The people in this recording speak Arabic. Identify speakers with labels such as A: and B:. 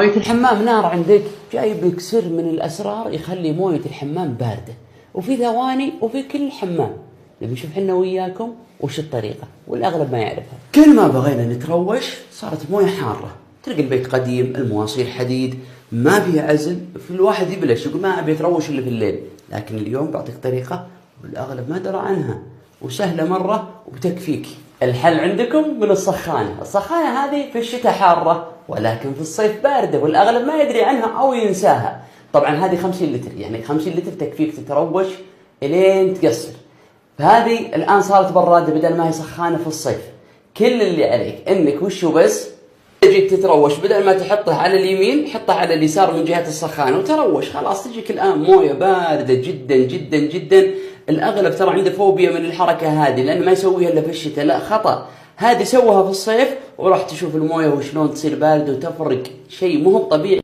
A: موية الحمام نار عندك، جايب لك سر من الأسرار يخلي موية الحمام باردة وفي ثواني وفي كل حمام. نبي نشوف حنا وياكم وش الطريقة، والأغلب ما يعرفها. كل ما بغينا نتروش صارت موية حارة، تلقى البيت قديم، المواسير حديد، ما فيها عزل، في الواحد يبلش يقول ما أبي أتروش إلا في الليل. لكن اليوم بعطيك طريقة والأغلب ما درى عنها وسهلة مرة وبتكفيك. الحل عندكم من السخانة. السخانة هذه في الشتاء حارة ولكن في الصيف باردة والأغلب ما يدري عنها أو ينساها. طبعا هذه 50 لتر، يعني 50 لتر تكفيك تتروش إلين تقصر. فهذه الآن صارت برادة بدل ما هي سخانة في الصيف. كل اللي عليك إنك وشو بس تجي تتروش، بدل ما تحطه على اليمين حطه على اليسار من جهة السخانة وتروش، خلاص تجيك الآن موية باردة جدا جدا جدا. الأغلب ترى عنده فوبيا من الحركة هذه لأنه ما يسويها إلا في الشتاء، لا خطأ، هذه سوها في الصيف وراح تشوف الموية وشلون تصير باردة وتفرق، شيء مو طبيعي.